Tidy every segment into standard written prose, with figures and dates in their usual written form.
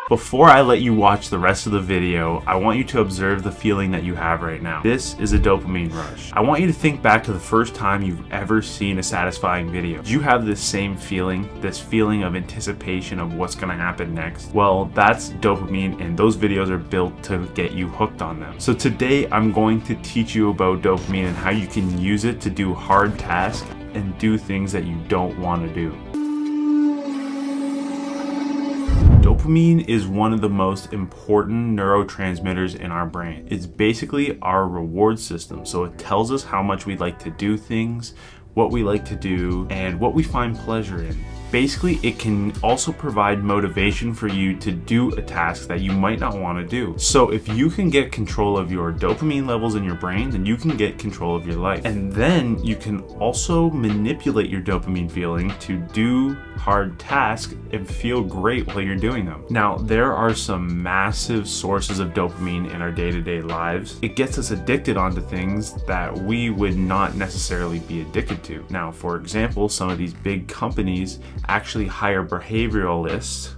Before I let you watch the rest of the video, I want you to observe the feeling that you have right now. This is a dopamine rush. I want you to think back to the first time you've ever seen a satisfying video. Do you have this same feeling, this feeling of anticipation of what's gonna happen next? Well, that's dopamine, and those videos are built to get you hooked on them. So today I'm going to teach you about dopamine and how you can use it to do hard tasks and do things that you don't want to do. Dopamine is one of the most important neurotransmitters in our brain. It's basically our reward system, so it tells us how much we like to do things, what we like to do, and what we find pleasure in. Basically, it can also provide motivation for you to do a task that you might not want to do. So if you can get control of your dopamine levels in your brain, then you can get control of your life. And then you can also manipulate your dopamine feeling to do hard tasks and feel great while you're doing them. Now, there are some massive sources of dopamine in our day-to-day lives. It gets us addicted onto things that we would not necessarily be addicted to. Now, for example, some of these big companies actually hire behavioralists.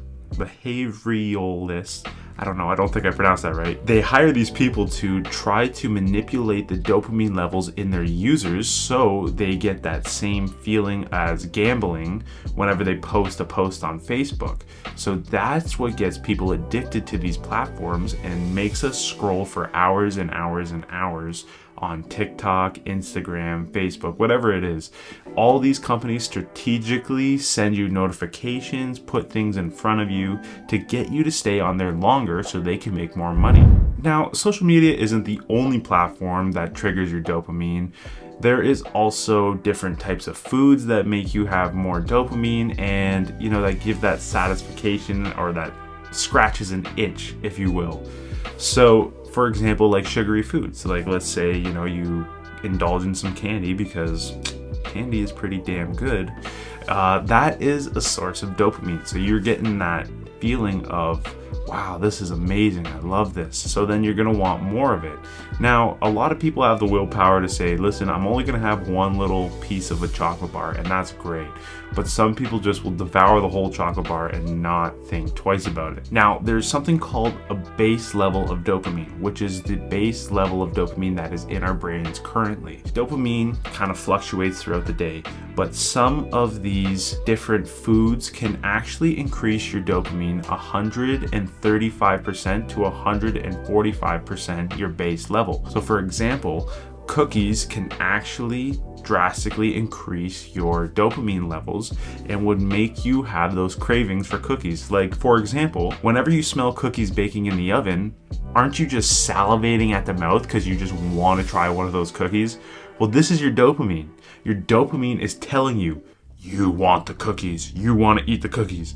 I don't think I pronounced that right. They hire these people to try to manipulate the dopamine levels in their users so they get that same feeling as gambling whenever they post a post on Facebook. So that's what gets people addicted to these platforms and makes us scroll for hours and hours and hours on TikTok, Instagram, Facebook, whatever it is. All these companies strategically send you notifications, put things in front of you to get you to stay on there longer so they can make more money. Now, social media isn't the only platform that triggers your dopamine. There is also different types of foods that make you have more dopamine and, that give that satisfaction or that scratches an itch, if you will. So, for example, like sugary foods. Like, let's say, you indulge in some candy because candy is pretty damn good. That is a source of dopamine. So you're getting that feeling of, wow, this is amazing, I love this. So then you're gonna want more of it. Now, a lot of people have the willpower to say, listen, I'm only gonna have one little piece of a chocolate bar, and that's great. But some people just will devour the whole chocolate bar and not think twice about it. Now, there's something called a base level of dopamine, which is the base level of dopamine that is in our brains currently. Dopamine kind of fluctuates throughout the day, but some of these different foods can actually increase your dopamine 135% to 145% your base level. So for example, cookies can actually drastically increase your dopamine levels and would make you have those cravings for cookies. Like, for example, whenever you smell cookies baking in the oven, aren't you just salivating at the mouth because you just want to try one of those cookies? Well, this is your dopamine. Your dopamine is telling you, you want the cookies, you want to eat the cookies.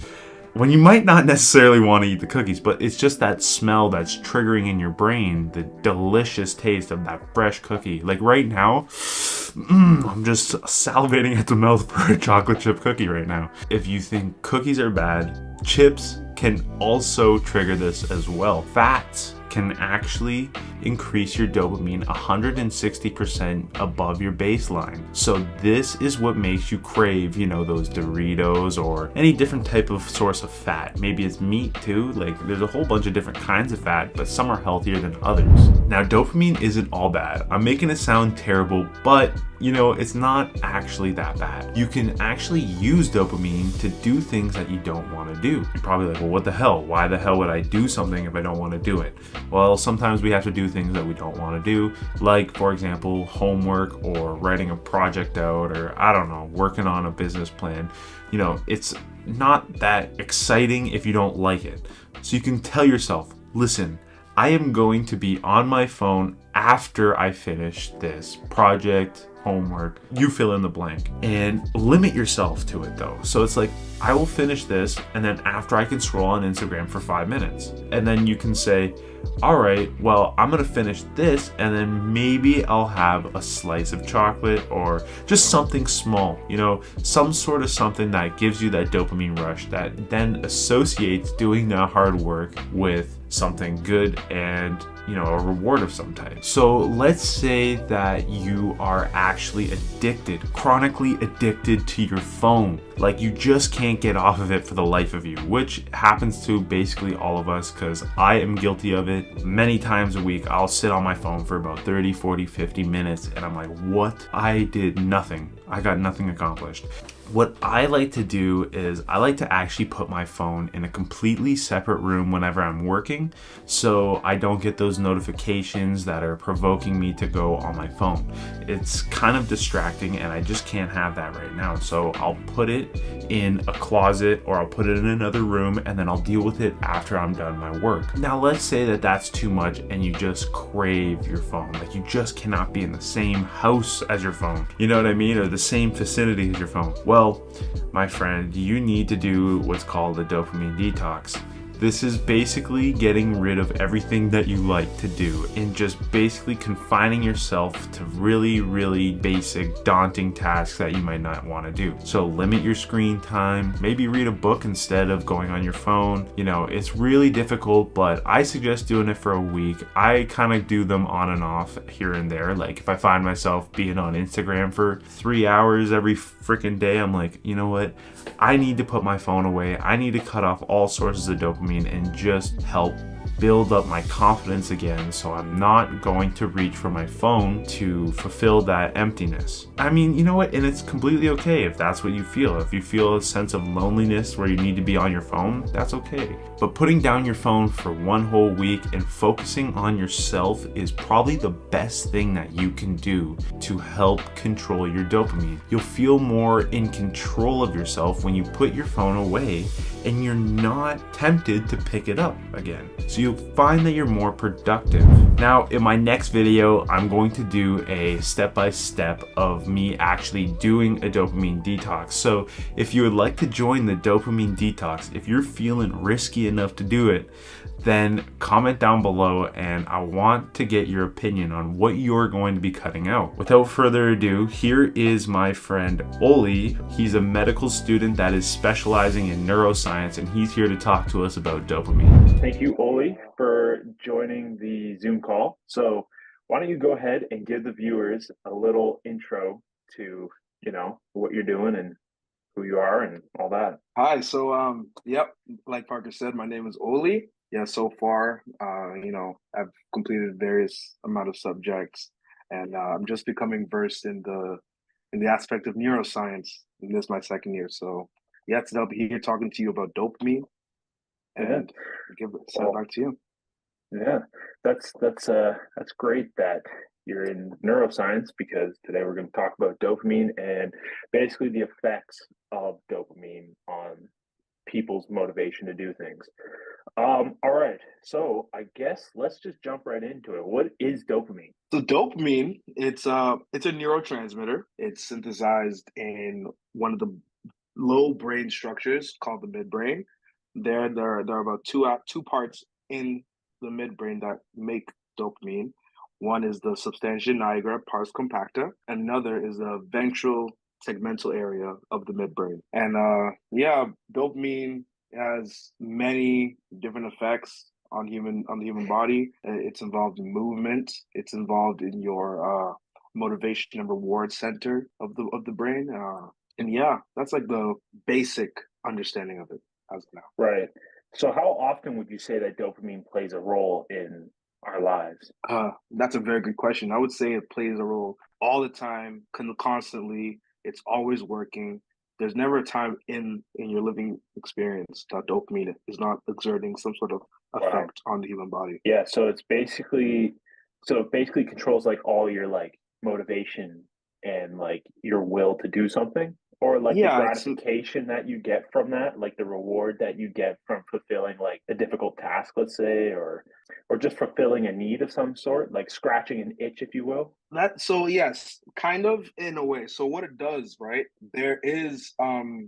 When you might not necessarily want to eat the cookies, but it's just that smell that's triggering in your brain the delicious taste of that fresh cookie. Like right now, I'm just salivating at the mouth for a chocolate chip cookie right now. If you think cookies are bad, chips can also trigger this as well. Fats can actually increase your dopamine 160% above your baseline. So this is what makes you crave, those Doritos or any different type of source of fat. Maybe it's meat too. Like, there's a whole bunch of different kinds of fat, but some are healthier than others. Now, dopamine isn't all bad. I'm making it sound terrible, but it's not actually that bad. You can actually use dopamine to do things that you don't want to do. You're probably like, well, what the hell? Why the hell would I do something if I don't want to do it? Well, sometimes we have to do things that we don't want to do, like, for example, homework or writing a project out, or I don't know, working on a business plan. It's not that exciting if you don't like it. So you can tell yourself, listen, I am going to be on my phone after I finish this project, homework, you fill in the blank, and limit yourself to it though. So it's like, I will finish this, and then after I can scroll on Instagram for 5 minutes. And then you can say, all right, well, I'm gonna finish this, and then maybe I'll have a slice of chocolate or just something small, some sort of something that gives you that dopamine rush that then associates doing the hard work with something good and a reward of some type. So let's say that you are actually addicted, chronically addicted to your phone. Like you just can't get off of it for the life of you, which happens to basically all of us, because I am guilty of it. Many times a week, I'll sit on my phone for about 30, 40, 50 minutes and I'm like, what? I did nothing. I got nothing accomplished. What I like to do is I like to actually put my phone in a completely separate room whenever I'm working, so I don't get those notifications that are provoking me to go on my phone. It's kind of distracting and I just can't have that right now. So I'll put it in a closet or I'll put it in another room and then I'll deal with it after I'm done my work. Now let's say that that's too much and you just crave your phone. Like you just cannot be in the same house as your phone. You know what I mean? Or the same vicinity as your phone. Well, my friend, you need to do what's called a dopamine detox. This is basically getting rid of everything that you like to do and just basically confining yourself to really, really basic, daunting tasks that you might not want to do. So limit your screen time, maybe read a book instead of going on your phone. It's really difficult, but I suggest doing it for a week. I kind of do them on and off here and there. Like if I find myself being on Instagram for 3 hours every freaking day, I'm like, you know what? I need to put my phone away. I need to cut off all sources of dopamine and just help build up my confidence again, so I'm not going to reach for my phone to fulfill that emptiness. I mean, you know what? And it's completely okay if that's what you feel. If you feel a sense of loneliness where you need to be on your phone, that's okay. But putting down your phone for one whole week and focusing on yourself is probably the best thing that you can do to help control your dopamine. You'll feel more in control of yourself when you put your phone away and you're not tempted to pick it up again. So you'll find that you're more productive. Now, in my next video, I'm going to do a step-by-step of me actually doing a dopamine detox. So if you would like to join the dopamine detox, if you're feeling risky enough to do it, then comment down below and I want to get your opinion on what you're going to be cutting out. Without further ado, here is my friend Oli. He's a medical student that is specializing in neuroscience and he's here to talk to us about dopamine. Thank you, Oli, for joining the Zoom call. So why don't you go ahead and give the viewers a little intro to, what you're doing and who you are and all that. Hi. So, yep, like Parker said, my name is Oli. Yeah, so far, I've completed various amount of subjects, and I'm just becoming versed in the aspect of neuroscience. And this is my second year, so yeah, today I'll be here talking to you about dopamine, Yeah. and send it back to you. Yeah, that's great that you're in neuroscience because today we're going to talk about dopamine and basically the effects of dopamine on people's motivation to do things. All right, so I guess let's just jump right into it. What is dopamine? So dopamine, it's a neurotransmitter. It's synthesized in one of the low brain structures called the midbrain. There are about two parts in the midbrain that make dopamine. One is the substantia nigra pars compacta, and another is the ventral tegmental area of the midbrain. And yeah, dopamine has many different effects on the human body. It's involved in movement. It's involved in your motivation and reward center of the brain. And yeah, that's like the basic understanding of it as of now. Right. So how often would you say that dopamine plays a role in our lives? That's a very good question. I would say it plays a role all the time, constantly. It's always working. There's never a time in your living experience that dopamine is not exerting some sort of Wow. effect on the human body. Yeah, so it basically controls like all your like motivation and like your will to do something or like the Yeah, gratification that you get from that, like the reward that you get from fulfilling like a difficult task, let's say, or just fulfilling a need of some sort, like scratching an itch, if you will. so yes, kind of in a way. So what it does, right? There is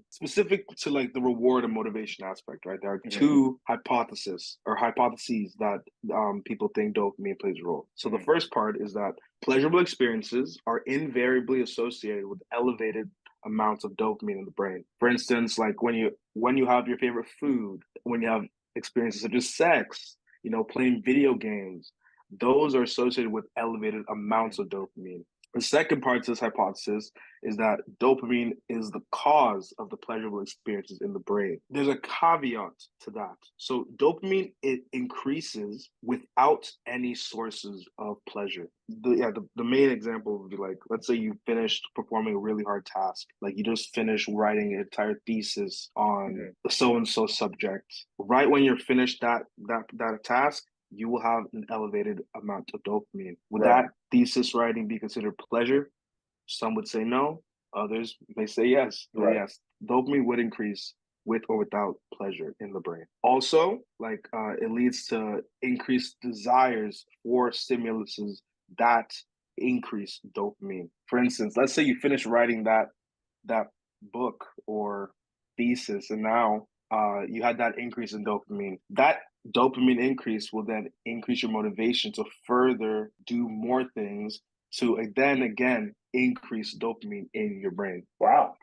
specific to like the reward and motivation aspect, right? There are two hypotheses that people think dopamine plays a role. So the first part is that pleasurable experiences are invariably associated with elevated amounts of dopamine in the brain. For instance, like when you have your favorite food, when you have experiences such as sex, playing video games, those are associated with elevated amounts of dopamine. The second part to this hypothesis is that dopamine is the cause of the pleasurable experiences in the brain. There's a caveat to that. So dopamine, it increases without any sources of pleasure. The main example would be like, let's say you finished performing a really hard task. Like you just finished writing an entire thesis on so-and-so subject. Right when you're finished that task, you will have an elevated amount of dopamine. Would that thesis writing be considered pleasure? Some would say no. Others may say yes. But yes, dopamine would increase with or without pleasure in the brain. Also, like it leads to increased desires for stimuluses that increase dopamine. For instance, let's say you finish writing that book or thesis, and now you had that increase in dopamine. That dopamine increase will then increase your motivation to further do more things to then again increase dopamine in your brain. Wow,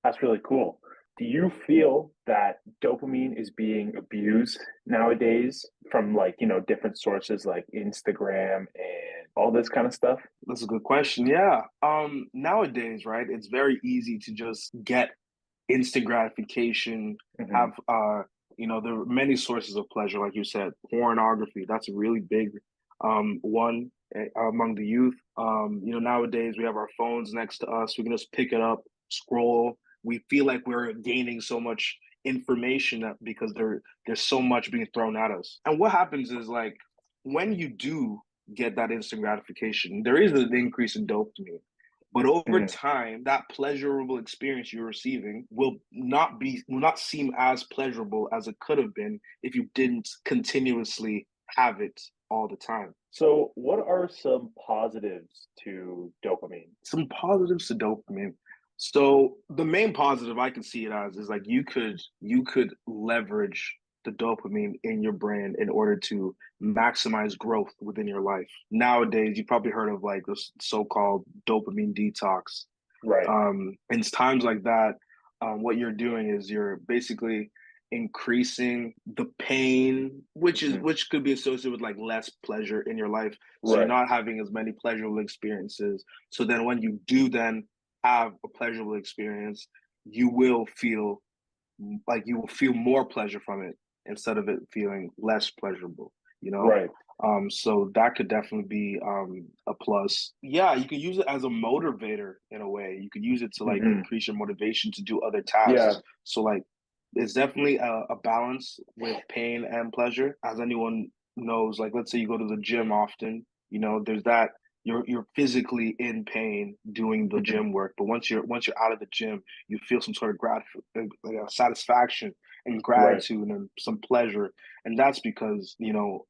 that's really cool. Do you feel that dopamine is being abused nowadays from like, different sources like Instagram and all this kind of stuff? That's a good question. Yeah. Nowadays, right, it's very easy to just get instant gratification, have there are many sources of pleasure, like you said, pornography. That's a really big one among the youth. Nowadays we have our phones next to us. We can just pick it up, scroll. We feel like we're gaining so much information because there's so much being thrown at us. And what happens is like when you do get that instant gratification, there is an increase in dopamine. But over time, that pleasurable experience you're receiving will not seem as pleasurable as it could have been if you didn't continuously have it all the time. So what are some positives to dopamine? Some positives to dopamine. So the main positive I can see it as is like you could leverage the dopamine in your brain in order to maximize growth within your life. Nowadays, you probably heard of like this so-called dopamine detox. Right. And it's times like that, what you're doing is you're basically increasing the pain, which could be associated with like less pleasure in your life. So you're not having as many pleasurable experiences. So then when you do then have a pleasurable experience, you will feel more pleasure from it instead of it feeling less pleasurable, Right. So that could definitely be a plus. Yeah, you could use it as a motivator in a way. You could use it to like increase your motivation to do other tasks. Yeah. So like it's definitely a balance with pain and pleasure. As anyone knows, like let's say you go to the gym often, there's that you're physically in pain doing the gym work, but once you're out of the gym, you feel some sort of satisfaction and gratitude and some pleasure, and that's because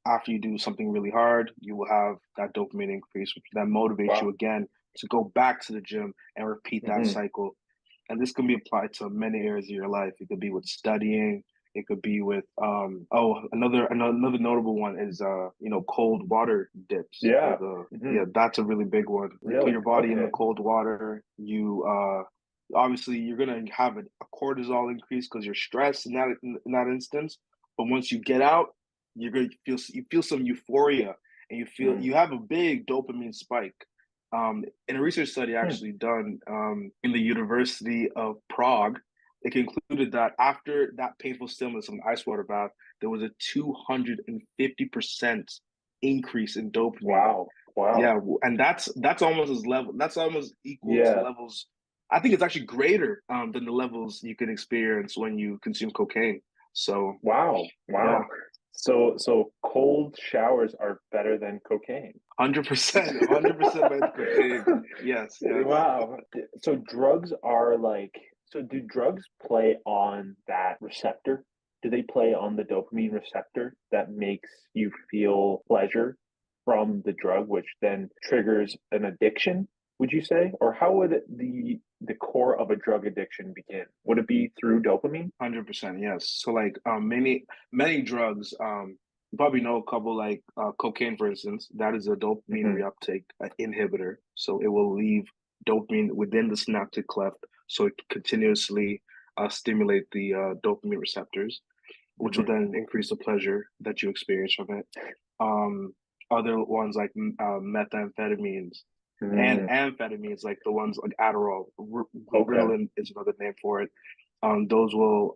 after you do something really hard, you will have that dopamine increase, which then motivates you again to go back to the gym and repeat that cycle. And this can be applied to many areas of your life. It could be with studying. It could be with another notable one is cold water dips. Yeah. Yeah, that's a really big one. You put your body in the cold water, you obviously you're gonna have a cortisol increase because you're stressed in that instance. But once you get out, you're gonna feel some euphoria, and you have a big dopamine spike. In a research study actually done in the University of Prague, it concluded that after that painful stimulus of an ice water bath, there was a 250% increase in dopamine. Wow. Yeah, and that's almost equal to levels. I think it's actually greater than the levels you can experience when you consume cocaine. So wow. Yeah. So cold showers are better than cocaine. 100%, 100% better than cocaine. Yes. Wow. So do drugs play on that receptor? Do they play on the dopamine receptor that makes you feel pleasure from the drug, which then triggers an addiction, would you say? Or how would the core of a drug addiction begin? Would it be through dopamine? 100%, yes. So like many drugs, you probably know a couple like cocaine, for instance. That is a dopamine reuptake inhibitor. So it will leave dopamine within the synaptic cleft, so it continuously stimulate the dopamine receptors, which will then increase the pleasure that you experience from it. other ones like methamphetamines and amphetamines, like the ones like Adderall. Okay. Ritalin is another name for it. Those will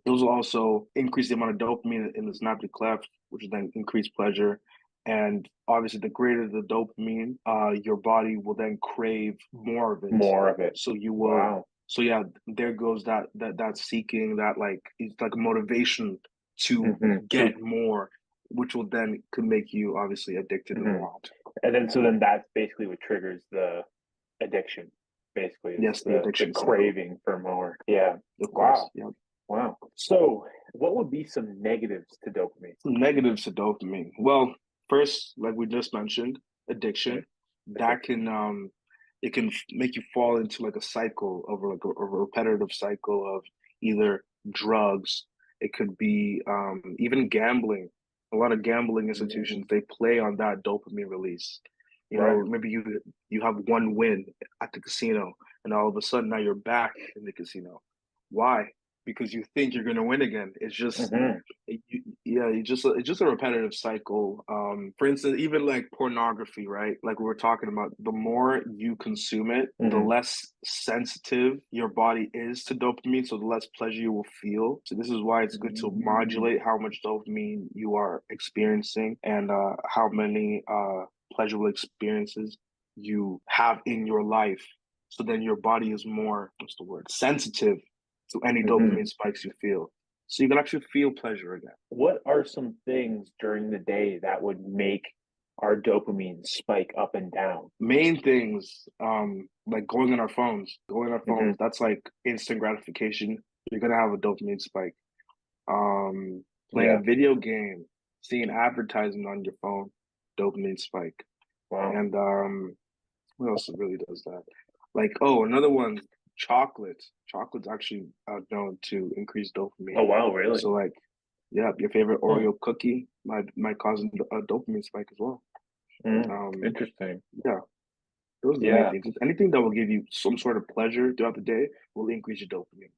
also increase the amount of dopamine in the synaptic cleft, which will then increase pleasure. And obviously, the greater the dopamine, your body will then crave more of it. More of it. So you will. Wow. So yeah, there goes that seeking, that like it's like a motivation to get more, which will then could make you obviously addicted as well. And then so then that's basically what triggers the addiction. Basically, Yes, the addiction, the craving for more. Yeah. Of Wow. course. Yeah. Wow. So, what would be some negatives to dopamine? Some negatives to dopamine. Well, first, like we just mentioned, addiction. That can it can make you fall into like a cycle of like a repetitive cycle of either drugs. It could be even gambling. A lot of gambling institutions, they play on that dopamine release. You know, maybe you have one win at the casino, and all of a sudden now you're back in the casino. Why? Because you think you're going to win again. It's just it's just a repetitive cycle. For instance, even like pornography, right? Like we were talking about, the more you consume it, the less sensitive your body is to dopamine, so the less pleasure you will feel. So this is why it's good to modulate how much dopamine you are experiencing, and how many pleasurable experiences you have in your life. So then your body is more, what's the word, sensitive to any dopamine spikes you feel. So you can actually feel pleasure again. What are some things during the day that would make our dopamine spike up and down? Main things, like going on our phones. That's like instant gratification. You're gonna have a dopamine spike. Playing a video game, seeing advertising on your phone, dopamine spike. Wow. And what else really does that? Like, oh, another one, chocolate. Chocolate's actually known to increase dopamine. Oh wow, really? So like, yeah, your favorite Oreo cookie might cause a dopamine spike as well. Interesting. Yeah, those are the main things. Anything that will give you some sort of pleasure throughout the day will increase your dopamine.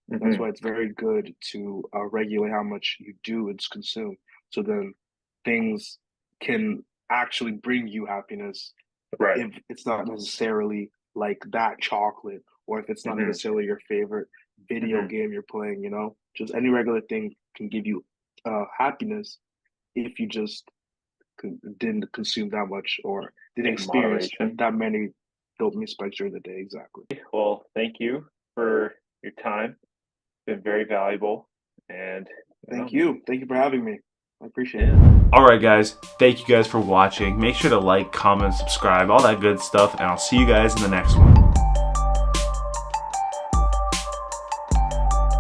That's why it's very good to regulate how much you do and consume. So then things can actually bring you happiness. Right. If it's not necessarily like that chocolate, or if it's not necessarily your favorite video game you're playing, you know, just any regular thing can give you happiness if you just didn't consume that much or didn't experience that many dopamine spikes during the day. Exactly. Well, thank you for your time. It's been very valuable, and thank you for having me. I appreciate it. All right, guys. Thank you guys for watching. Make sure to like, comment, subscribe, all that good stuff, and I'll see you guys in the next one.